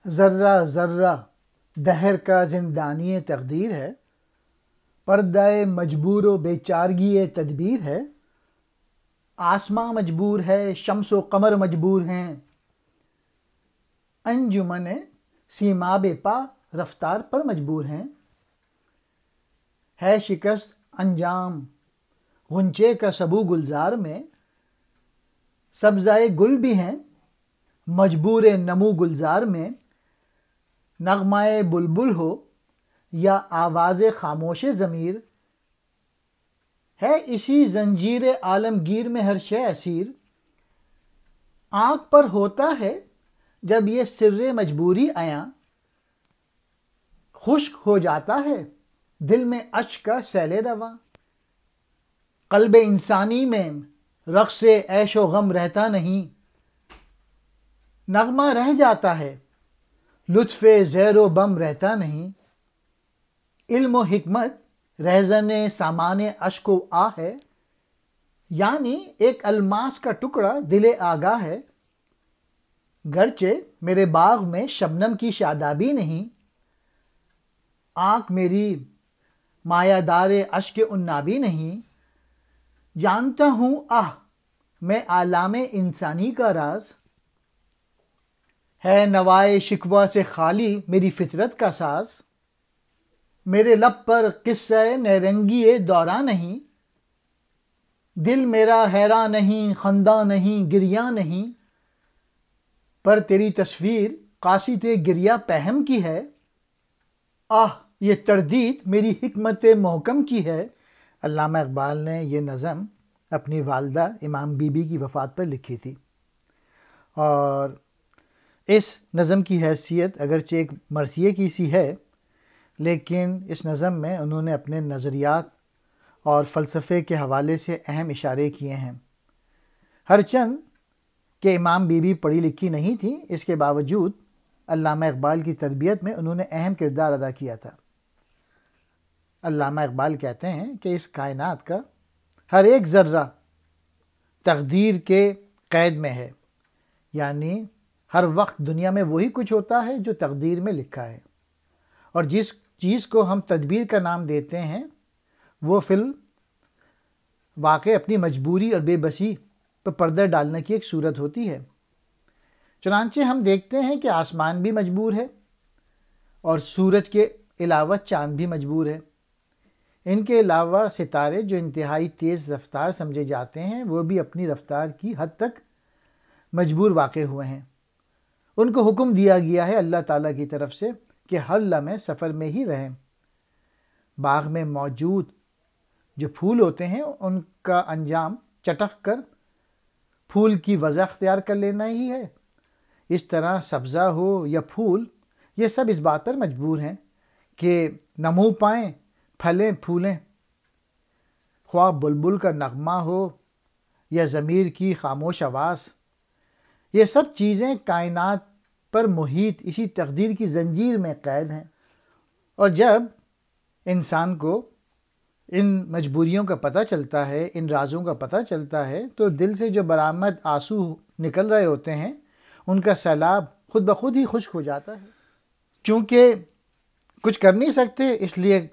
ذرہ ذرہ دہر کا زندانی تقدیر ہے، پردہ مجبور و بیچارگی تدبیر ہے۔ آسماں مجبور ہے، شمس و قمر مجبور ہیں، انجمن سیماب پا رفتار پر مجبور ہیں۔ ہے شکست انجام غنچے کا سبو گلزار میں، سبزائے گل بھی ہیں مجبور نمو گلزار میں۔ نغمہ بلبل ہو یا آواز خاموش ضمیر، ہے اسی زنجیر عالمگیر میں ہر شے اسیر۔ آنکھ پر ہوتا ہے جب یہ سر مجبوری عیاں، خشک ہو جاتا ہے دل میں اشک کا سیل رواں۔ قلب انسانی میں رقص عیش و غم رہتا نہیں، نغمہ رہ جاتا ہے لطف زیر و بم رہتا نہیں۔ علم و حکمت رہزن سامان اشک و آہ ہے، یعنی ایک الماس کا ٹکڑا دل آگاہ ہے۔ گرچہ میرے باغ میں شبنم کی شادابی نہیں، آنکھ میری مایہ دار اشک عنابی نہیں۔ جانتا ہوں میں عالم انسانی کا راز، ہے نوائے شکوہ سے خالی میری فطرت کا ساز۔ میرے لب پر قصہ نیرنگی دورہ نہیں، دل میرا حیراں نہیں خنداں نہیں گریاں نہیں۔ پر تیری تصویر قاصد گریہ پہم کی ہے، یہ تردید میری حکمت محکم کی ہے۔ علامہ اقبال نے یہ نظم اپنی والدہ امام بی بی کی وفات پر لکھی تھی، اور اس نظم کی حیثیت اگرچہ ایک مرثیے کی سی ہے، لیکن اس نظم میں انہوں نے اپنے نظریات اور فلسفے کے حوالے سے اہم اشارے کیے ہیں۔ ہرچند کہ امام بی بی پڑھی لکھی نہیں تھی، اس کے باوجود علامہ اقبال کی تربیت میں انہوں نے اہم کردار ادا کیا تھا۔ علامہ اقبال کہتے ہیں کہ اس کائنات کا ہر ایک ذرہ تقدیر کے قید میں ہے، یعنی ہر وقت دنیا میں وہی کچھ ہوتا ہے جو تقدیر میں لکھا ہے، اور جس چیز کو ہم تدبیر کا نام دیتے ہیں وہ فی الواقع اپنی مجبوری اور بے بسی پر پردہ ڈالنے کی ایک صورت ہوتی ہے۔ چنانچہ ہم دیکھتے ہیں کہ آسمان بھی مجبور ہے، اور سورج کے علاوہ چاند بھی مجبور ہے۔ ان کے علاوہ ستارے جو انتہائی تیز رفتار سمجھے جاتے ہیں، وہ بھی اپنی رفتار کی حد تک مجبور واقع ہوئے ہیں۔ ان کو حکم دیا گیا ہے اللہ تعالیٰ کی طرف سے کہ ہر لمحے سفر میں ہی رہیں۔ باغ میں موجود جو پھول ہوتے ہیں ان کا انجام چٹک کر پھول کی وضع اختیار کر لینا ہی ہے۔ اس طرح سبزہ ہو یا پھول، یہ سب اس بات پر مجبور ہیں کہ نمو پائیں، پھلیں پھولیں۔ خواہ بلبل کا نغمہ ہو یا ضمیر کی خاموش آواز، یہ سب چیزیں کائنات پر محیط اسی تقدیر کی زنجیر میں قید ہیں۔ اور جب انسان کو ان مجبوریوں کا پتہ چلتا ہے، ان رازوں کا پتہ چلتا ہے، تو دل سے جو برآمد آنسو نکل رہے ہوتے ہیں ان کا سیلاب خود بخود ہی خشک ہو جاتا ہے۔ چونکہ کچھ کر نہیں سکتے، اس لیے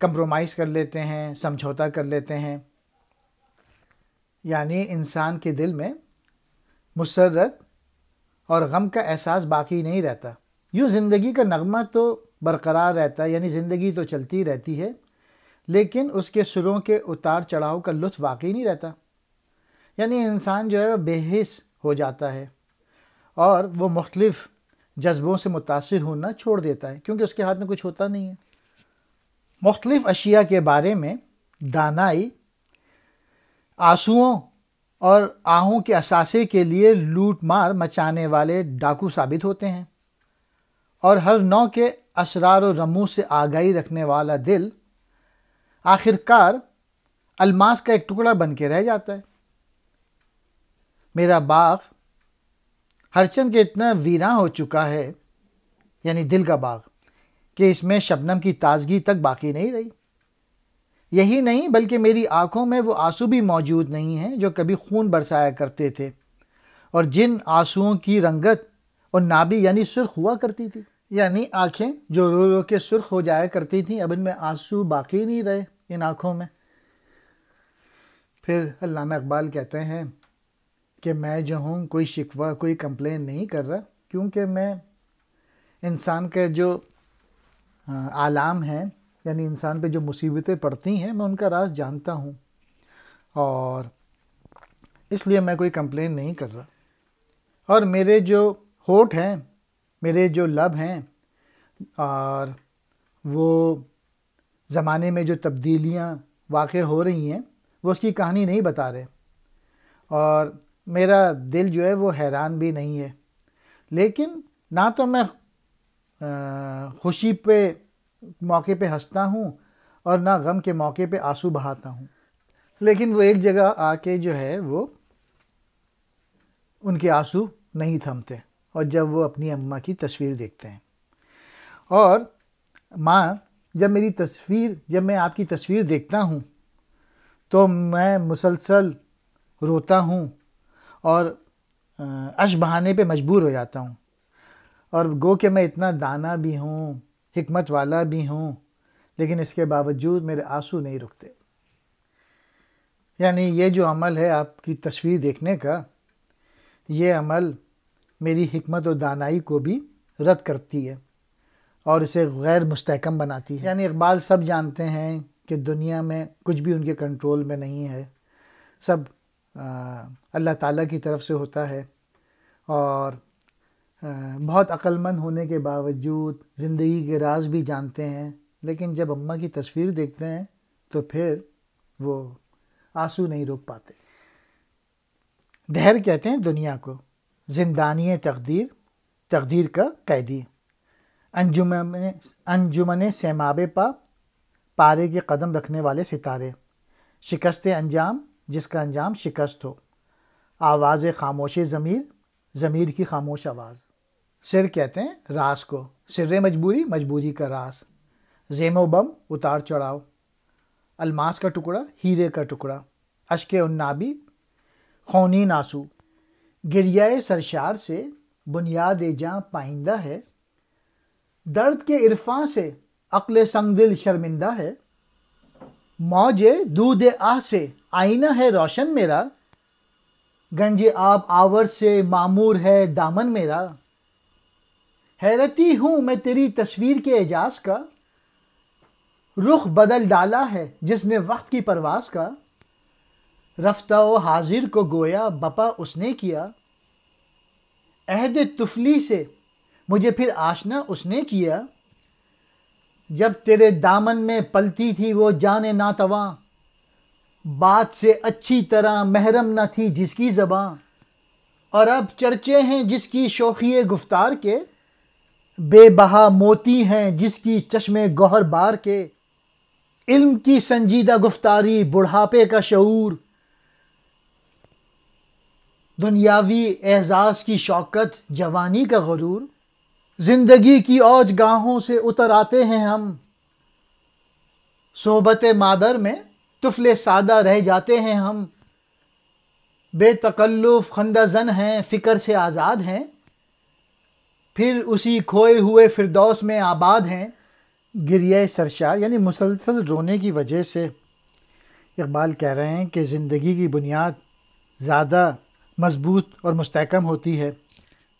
کمپرومائز کر لیتے ہیں، سمجھوتا کر لیتے ہیں۔ یعنی انسان کے دل میں مسرت اور غم کا احساس باقی نہیں رہتا۔ یوں زندگی کا نغمہ تو برقرار رہتا ہے، یعنی زندگی تو چلتی رہتی ہے، لیکن اس کے سروں کے اتار چڑھاؤ کا لطف باقی نہیں رہتا۔ یعنی انسان جو ہے وہ بے حس ہو جاتا ہے، اور وہ مختلف جذبوں سے متاثر ہونا چھوڑ دیتا ہے، کیونکہ اس کے ہاتھ میں کچھ ہوتا نہیں ہے۔ مختلف اشیاء کے بارے میں دانائی آنسوؤں اور آہوں کے اثاثے کے لیے لوٹ مار مچانے والے ڈاکو ثابت ہوتے ہیں، اور ہر نوع کے اسرار و رموز سے آگاہی رکھنے والا دل آخرکار الماس کا ایک ٹکڑا بن کے رہ جاتا ہے۔ میرا باغ ہرچند کہ اتنا ویراں ہو چکا ہے، یعنی دل کا باغ، کہ اس میں شبنم کی تازگی تک باقی نہیں رہی۔ یہی نہیں بلکہ میری آنکھوں میں وہ آنسو بھی موجود نہیں ہیں جو کبھی خون برسایا کرتے تھے، اور جن آنسوؤں کی رنگت اور نابی یعنی سرخ ہوا کرتی تھی، یعنی آنکھیں جو رو رو کے سرخ ہو جایا کرتی تھیں، اب ان میں آنسو باقی نہیں رہے ان آنکھوں میں۔ پھر علامہ اقبال کہتے ہیں کہ میں جو ہوں کوئی شکوہ کوئی کمپلین نہیں کر رہا، کیونکہ میں انسان کے جو آلام ہیں، یعنی انسان پہ جو مصیبتیں پڑتی ہیں، میں ان کا راز جانتا ہوں، اور اس لیے میں کوئی کمپلین نہیں کر رہا۔ اور میرے جو ہونٹ ہیں، میرے جو لب ہیں، اور وہ زمانے میں جو تبدیلیاں واقع ہو رہی ہیں وہ اس کی کہانی نہیں بتا رہے، اور میرا دل جو ہے وہ حیران بھی نہیں ہے، لیکن نہ تو میں خوشی پہ موقع پہ ہنستا ہوں اور نہ غم کے موقع پہ آنسو بہاتا ہوں، لیکن وہ ایک جگہ آ کے جو ہے وہ ان کے آنسو نہیں تھمتے، اور جب وہ اپنی اماں کی تصویر دیکھتے ہیں، اور ماں جب میں آپ کی تصویر دیکھتا ہوں تو میں مسلسل روتا ہوں اور اشک بہانے پہ مجبور ہو جاتا ہوں، اور گو کہ میں اتنا دانا بھی ہوں، حکمت والا بھی ہوں، لیکن اس کے باوجود میرے آنسو نہیں رکتے۔ یعنی یہ جو عمل ہے آپ کی تصویر دیکھنے کا، یہ عمل میری حکمت و دانائی کو بھی رد کرتی ہے اور اسے غیر مستحکم بناتی ہے۔ یعنی اقبال سب جانتے ہیں کہ دنیا میں کچھ بھی ان کے کنٹرول میں نہیں ہے، سب اللہ تعالیٰ کی طرف سے ہوتا ہے، اور بہت عقل مند ہونے کے باوجود زندگی کے راز بھی جانتے ہیں، لیکن جب اماں کی تصویر دیکھتے ہیں تو پھر وہ آنسو نہیں روک پاتے۔ دہر کہتے ہیں دنیا کو، زندانی تقدیر، تقدیر کا قیدی، انجمن سیماب پا، پارے کے قدم رکھنے والے ستارے، شکست انجام جس کا انجام شکست ہو، آواز خاموش ضمیر، ضمیر کی خاموش آواز۔ سر کہتے ہیں راز کو، سر مجبوری، مجبوری کا راز، زیم و بم، اتار چڑھاؤ، الماس کا ٹکڑا، ہیرے کا ٹکڑا، اشک عنابی، خونین آنسو، گریہ سرشار سے بنیاد جاں پائندہ ہے، درد کے عرفاں سے عقل سنگ دل شرمندہ ہے، موج دودھ آہ سے آئینہ ہے روشن میرا، گنج آب آور سے معمور ہے دامن میرا، حیرتی ہوں میں تیری تصویر کے اعجاز کا، رخ بدل ڈالا ہے جس نے وقت کی پرواز کا، رفتہ و حاضر کو گویا بپا اس نے کیا، عہد طفلی سے مجھے پھر آشنا اس نے کیا، جب تیرے دامن میں پلتی تھی وہ جان ناتواں، بات سے اچھی طرح محرم نہ تھی جس کی زباں، اور اب چرچے ہیں جس کی شوخی گفتار کے، بے بہا موتی ہیں جس کی چشم گوہر بار کے، علم کی سنجیدہ گفتاری، بڑھاپے کا شعور، دنیاوی اعزاز کی شوکت، جوانی کا غرور، زندگی کی اوج گاہوں سے اتر آتے ہیں ہم، صحبت مادر میں طفل سادہ رہ جاتے ہیں ہم، بے تکلف خندہ زن ہیں، فکر سے آزاد ہیں، پھر اسی کھوئے ہوئے فردوس میں آباد ہیں۔ گریہ سرشار یعنی مسلسل رونے کی وجہ سے اقبال کہہ رہے ہیں کہ زندگی کی بنیاد زیادہ مضبوط اور مستحکم ہوتی ہے۔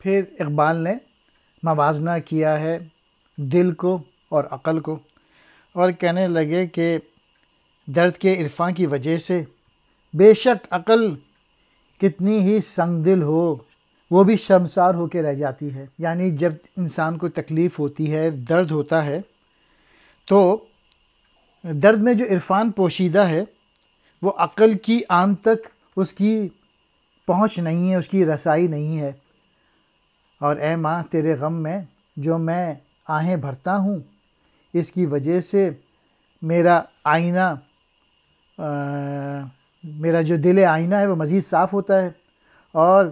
پھر اقبال نے موازنہ کیا ہے دل کو اور عقل کو، اور کہنے لگے کہ درد کے عرفاں کی وجہ سے بے شک عقل کتنی ہی سنگ دل ہو وہ بھی شرمسار ہو کے رہ جاتی ہے۔ یعنی جب انسان کو تکلیف ہوتی ہے، درد ہوتا ہے، تو درد میں جو عرفان پوشیدہ ہے وہ عقل کی آن تک اس کی پہنچ نہیں ہے، اس کی رسائی نہیں ہے، اور اے ماں تیرے غم میں جو میں آہیں بھرتا ہوں، اس کی وجہ سے میرا آئینہ، میرا جو دل آئینہ ہے وہ مزید صاف ہوتا ہے، اور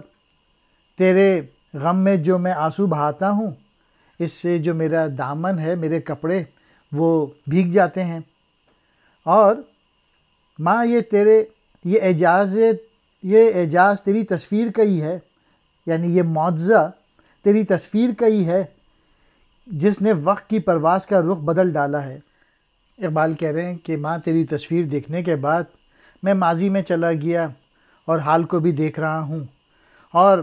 تیرے غم میں جو میں آنسو بہاتا ہوں، اس سے جو میرا دامن ہے، میرے کپڑے وہ بھیگ جاتے ہیں، اور ماں یہ اعجاز تیری تصویر کا ہی ہے، یعنی یہ معجزہ تیری تصویر کا ہی ہے جس نے وقت کی پرواز کا رخ بدل ڈالا ہے۔ اقبال کہہ رہے ہیں کہ ماں تیری تصویر دیکھنے کے بعد میں ماضی میں چلا گیا اور حال کو بھی دیکھ رہا ہوں، اور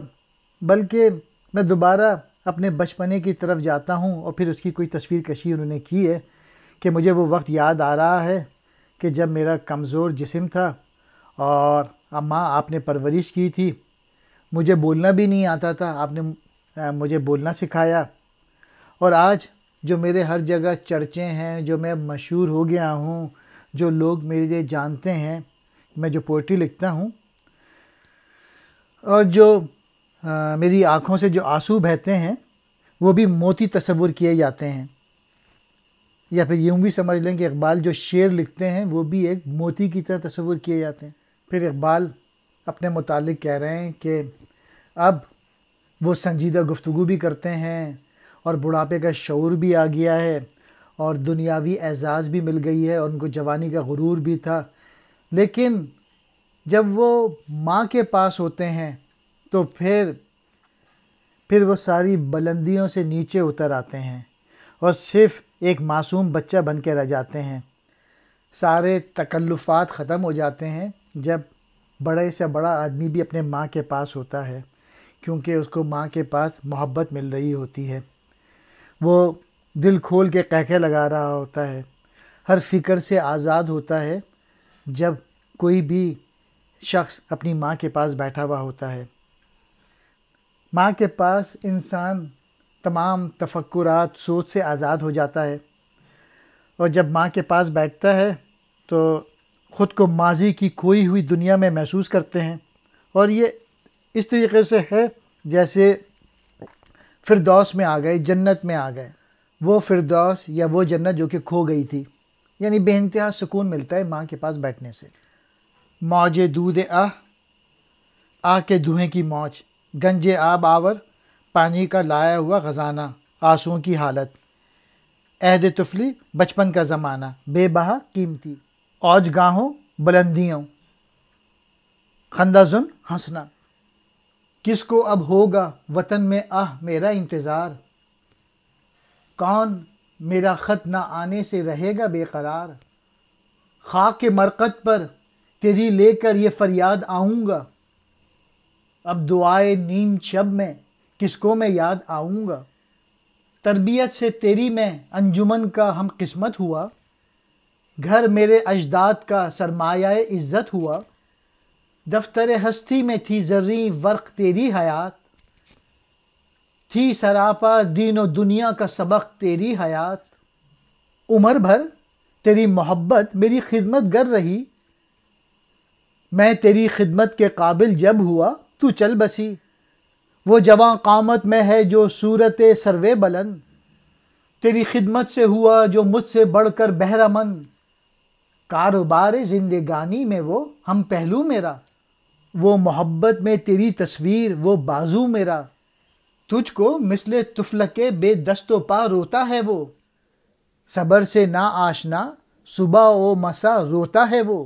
بلکہ میں دوبارہ اپنے بچپنے کی طرف جاتا ہوں اور پھر اس کی کوئی تصویر کشی انہوں نے کی ہے کہ مجھے وہ وقت یاد آ رہا ہے کہ جب میرا کمزور جسم تھا اور ماں آپ نے پرورش کی تھی، مجھے بولنا بھی نہیں آتا تھا، آپ نے مجھے بولنا سکھایا، اور آج جو میرے ہر جگہ چرچے ہیں، جو میں مشہور ہو گیا ہوں، جو لوگ میرے لیے جانتے ہیں، میں جو پوئٹری لکھتا ہوں، اور جو میری آنکھوں سے جو آنسو بہتے ہیں وہ بھی موتی تصور کیے جاتے ہیں، یا پھر یوں بھی سمجھ لیں کہ اقبال جو شعر لکھتے ہیں وہ بھی ایک موتی کی طرح تصور کیے جاتے ہیں۔ پھر اقبال اپنے متعلق کہہ رہے ہیں کہ اب وہ سنجیدہ گفتگو بھی کرتے ہیں اور بڑھاپے کا شعور بھی آ گیا ہے اور دنیاوی اعزاز بھی مل گئی ہے اور ان کو جوانی کا غرور بھی تھا، لیکن جب وہ ماں کے پاس ہوتے ہیں تو پھر وہ ساری بلندیوں سے نیچے اتر آتے ہیں اور صرف ایک معصوم بچہ بن کے رہ جاتے ہیں۔ سارے تکلفات ختم ہو جاتے ہیں جب بڑے سے بڑا آدمی بھی اپنے ماں کے پاس ہوتا ہے، کیونکہ اس کو ماں کے پاس محبت مل رہی ہوتی ہے، وہ دل کھول کے قہقہے لگا رہا ہوتا ہے، ہر فکر سے آزاد ہوتا ہے جب کوئی بھی شخص اپنی ماں کے پاس بیٹھا ہوا ہوتا ہے۔ ماں کے پاس انسان تمام تفکرات، سوچ سے آزاد ہو جاتا ہے، اور جب ماں کے پاس بیٹھتا ہے تو خود کو ماضی کی کھوئی ہوئی دنیا میں محسوس کرتے ہیں، اور یہ اس طریقے سے ہے جیسے فردوس میں آ گئے، جنت میں آ گئے، وہ فردوس یا وہ جنت جو کہ کھو گئی تھی، یعنی بے انتہا سکون ملتا ہے ماں کے پاس بیٹھنے سے۔ موج دودھ آہ کے دھوئیں کی موج، گنج آب آور، پانی کا لایا ہوا خزانہ، آنسوؤں کی حالت، عہد طفلی، بچپن کا زمانہ، بے بہا قیمتی، اوج گاہوں بلندیوں، خندہ زن ہنسنا، کس کو اب ہوگا وطن میں میرا انتظار، کون میرا خط نہ آنے سے رہے گا بے قرار، خاک کے مرقد پر تیری لے کر یہ فریاد آؤں گا، اب دعائے نیم شب میں کس کو میں یاد آؤں گا، تربیت سے تیری میں انجمن کا ہم قسمت ہوا، گھر میرے اجداد کا سرمایہ عزت ہوا، دفتر ہستی میں تھی زریں ورق تیری حیات، تھی سراپا دین و دنیا کا سبق تیری حیات، عمر بھر تیری محبت میری خدمت گر رہی، میں تیری خدمت کے قابل جب ہوا تو چل بسی، وہ جواں قامت میں ہے جو صورت سروے بلند، تیری خدمت سے ہوا جو مجھ سے بڑھ کر بہرہ مند، کاروبار زندگانی میں وہ ہم پہلو میرا، وہ محبت میں تیری تصویر وہ بازو میرا، تجھ کو مثل طفلک بے دست و پا روتا ہے وہ، صبر سے نا آشنا صبح و مسا روتا ہے وہ،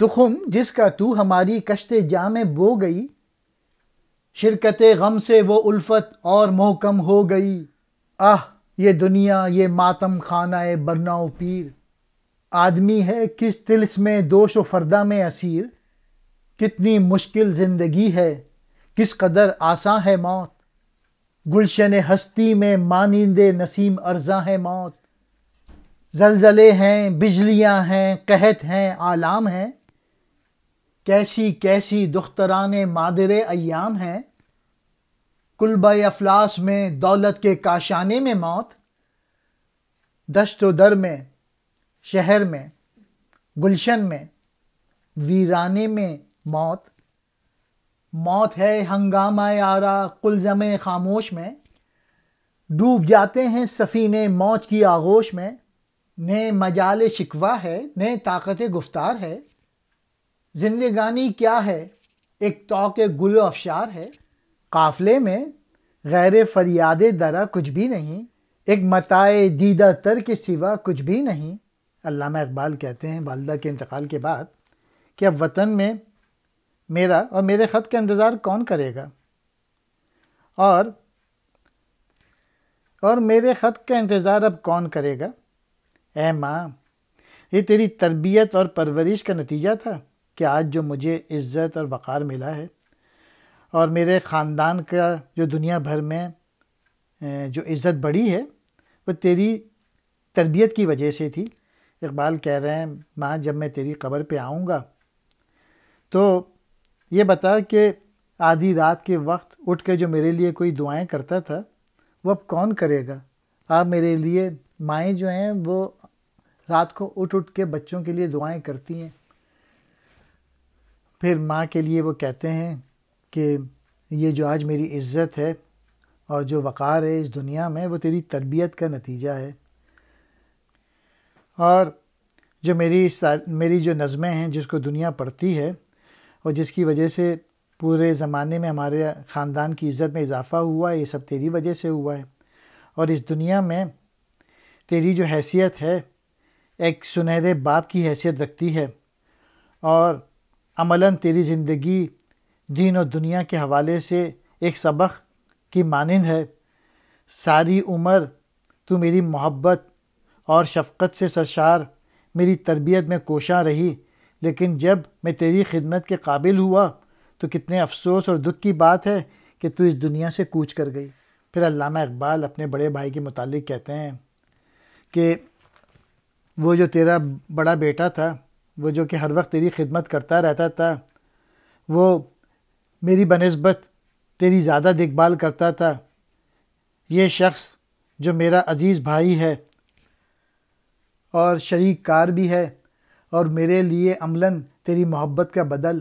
تخم جس کا تو ہماری کشت جاں میں بو گئی، شرکت غم سے وہ الفت اور محکم ہو گئی، یہ دنیا یہ ماتم خانہ برنا و پیر، آدمی ہے کس طلسم میں دوش و فردا میں اسیر، کتنی مشکل زندگی ہے کس قدر آساں ہے موت، گلشن ہستی میں مانند نسیم ارزاں ہے موت، زلزلے ہیں بجلیاں ہیں قحط ہیں آلام ہیں، کیسی کیسی دختران مادر ایام ہیں، کلبہ افلاس میں دولت کے کاشانے میں موت، دشت و در میں شہر میں گلشن میں ویرانے میں موت، موت ہے ہنگامہ آرا قلزم خاموش میں، ڈوب جاتے ہیں سفینے موج کی آغوش میں، نہ مجال شکوہ ہے نہ طاقت گفتار ہے، زندگانی کیا ہے ایک طوق گل و افشار ہے، قافلے میں غیر فریاد درا کچھ بھی نہیں، ایک متاع دیدہ تر کے سوا کچھ بھی نہیں۔ علامہ اقبال کہتے ہیں والدہ کے انتقال کے بعد کہ اب وطن میں میرا اور میرے خط کا انتظار کون کرے گا، اور اور میرے خط کا انتظار اب کون کرے گا؟ اے ماں، یہ تیری تربیت اور پرورش کا نتیجہ تھا کہ آج جو مجھے عزت اور وقار ملا ہے، اور میرے خاندان کا جو دنیا بھر میں جو عزت بڑھی ہے وہ تیری تربیت کی وجہ سے تھی۔ اقبال کہہ رہے ہیں، ماں جب میں تیری قبر پہ آؤں گا تو یہ بتا کہ آدھی رات کے وقت اٹھ کے جو میرے لیے کوئی دعائیں کرتا تھا وہ اب کون کرے گا؟ آپ میرے لیے مائیں جو ہیں وہ رات کو اٹھ کے بچوں کے لیے دعائیں کرتی ہیں۔ پھر ماں کے لیے وہ کہتے ہیں کہ یہ جو آج میری عزت ہے اور جو وقار ہے اس دنیا میں وہ تیری تربیت کا نتیجہ ہے۔ اور جو میری جو نظمیں ہیں جس کو دنیا پڑھتی ہے اور جس کی وجہ سے پورے زمانے میں ہمارے خاندان کی عزت میں اضافہ ہوا ہے، یہ سب تیری وجہ سے ہوا ہے۔ اور اس دنیا میں تیری جو حیثیت ہے ایک سنہرے باپ کی حیثیت رکھتی ہے، اور عملاً تیری زندگی دین و دنیا کے حوالے سے ایک سبق کی مانند ہے۔ ساری عمر تو میری محبت اور شفقت سے سرشار میری تربیت میں کوشاں رہی، لیکن جب میں تیری خدمت کے قابل ہوا تو کتنے افسوس اور دکھ کی بات ہے کہ تو اس دنیا سے کوچ کر گئی۔ پھر علامہ اقبال اپنے بڑے بھائی کے متعلق کہتے ہیں کہ وہ جو تیرا بڑا بیٹا تھا، وہ جو کہ ہر وقت تیری خدمت کرتا رہتا تھا، وہ میری بنسبت تیری زیادہ دیکھ بھال کرتا تھا۔ یہ شخص جو میرا عزیز بھائی ہے اور شریک کار بھی ہے اور میرے لیے عملاً تیری محبت کا بدل،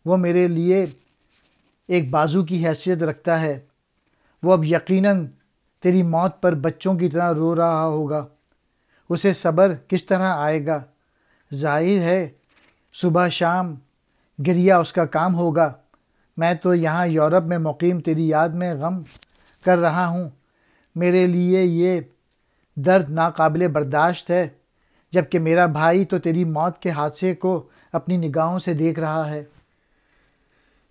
وہ میرے لیے ایک بازو کی حیثیت رکھتا ہے۔ وہ اب یقیناً تیری موت پر بچوں کی طرح رو رہا ہوگا۔ اسے صبر کس طرح آئے گا؟ ظاہر ہے صبح شام گریہ اس کا کام ہوگا۔ میں تو یہاں یورپ میں مقیم تیری یاد میں غم کر رہا ہوں۔ میرے لیے یہ درد ناقابل برداشت ہے، جبکہ میرا بھائی تو تیری موت کے حادثے کو اپنی نگاہوں سے دیکھ رہا ہے۔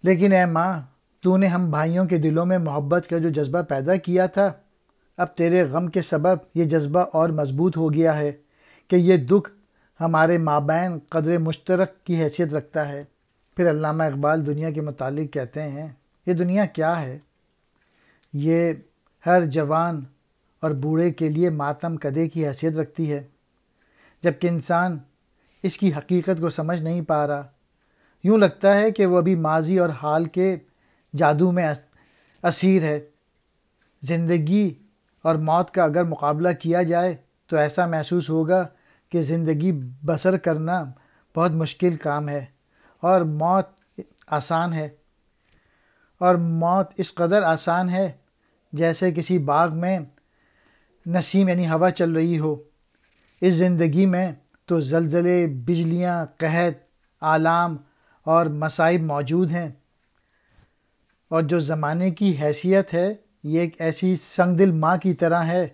لیکن اے ماں، تو نے ہم بھائیوں کے دلوں میں محبت کا جو جذبہ پیدا کیا تھا، اب تیرے غم کے سبب یہ جذبہ اور مضبوط ہو گیا ہے کہ یہ دکھ ہمارے مابین قدر مشترک کی حیثیت رکھتا ہے۔ پھر علامہ اقبال دنیا کے متعلق کہتے ہیں، یہ دنیا کیا ہے؟ یہ ہر جوان اور بوڑھے کے لیے ماتم کدے کی حیثیت رکھتی ہے، جبکہ انسان اس کی حقیقت کو سمجھ نہیں پا رہا۔ یوں لگتا ہے کہ وہ ابھی ماضی اور حال کے جادو میں اسیر ہے۔ زندگی اور موت کا اگر مقابلہ کیا جائے تو ایسا محسوس ہوگا کہ زندگی بسر کرنا بہت مشکل کام ہے اور موت آسان ہے۔ اور موت اس قدر آسان ہے جیسے کسی باغ میں نسیم یعنی ہوا چل رہی ہو۔ اس زندگی میں تو زلزلے، بجلیاں، قحط، آلام اور مصائب موجود ہیں، اور جو زمانے کی حیثیت ہے یہ ایک ایسی سنگ دل ماں کی طرح ہے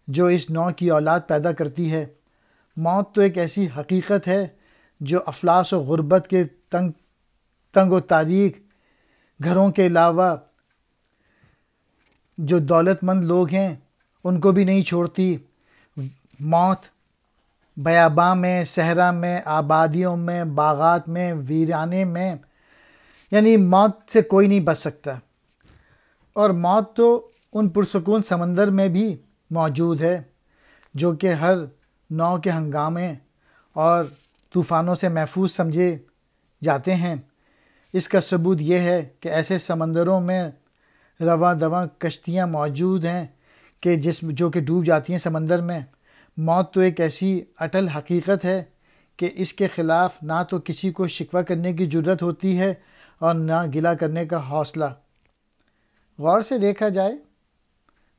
جو اس نوع کی اولاد پیدا کرتی ہے۔ موت تو ایک ایسی حقیقت ہے جو افلاس و غربت کے تنگ و تاریک گھروں کے علاوہ جو دولت مند لوگ ہیں ان کو بھی نہیں چھوڑتی۔ موت بیاباں میں، صحرا میں، آبادیوں میں، باغات میں، ویرانے میں، یعنی موت سے کوئی نہیں بچ سکتا۔ اور موت تو ان پرسکون سمندر میں بھی موجود ہے جو کہ ہر نوع کے ہنگامے اور طوفانوں سے محفوظ سمجھے جاتے ہیں۔ اس کا ثبوت یہ ہے کہ ایسے سمندروں میں رواں دواں کشتیاں موجود ہیں کہ جو کہ ڈوب جاتی ہیں سمندر میں۔ موت تو ایک ایسی اٹل حقیقت ہے کہ اس کے خلاف نہ تو کسی کو شکوہ کرنے کی جرت ہوتی ہے اور نہ گلہ کرنے کا حوصلہ۔ غور سے دیکھا جائے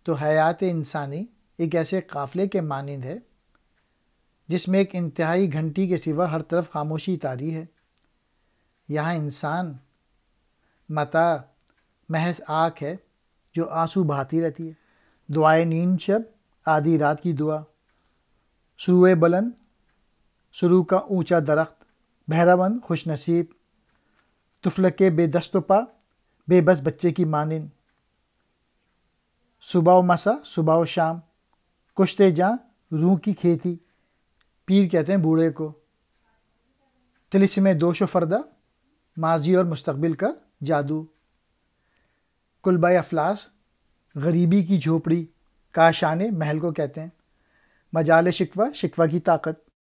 تو حیات انسانی ایک ایسے قافلے کے مانند ہے جس میں ایک انتہائی گھنٹی کے سوا ہر طرف خاموشی طاری ہے۔ یہاں انسان متاع محض آنکھ ہے جو آنسو بہاتی رہتی ہے۔ دعائے نیند شب، آدھی رات کی دعا، سروے بلند، سرو کا اونچا درخت، بہرہ خوش نصیب، تفلک بے دست و پا، بے بس بچے کی مانند، صبح و مسا، صبح و شام، کشتے جاں روح کی کھیتی، پیر کہتے ہیں بوڑھے کو، طلسم دوش و فردہ، ماضی اور مستقبل کا جادو، کلبہ افلاس، غریبی کی جھوپڑی، کاشانے محل کو کہتے ہیں، مجال شکوہ، شکوہ کی طاقت،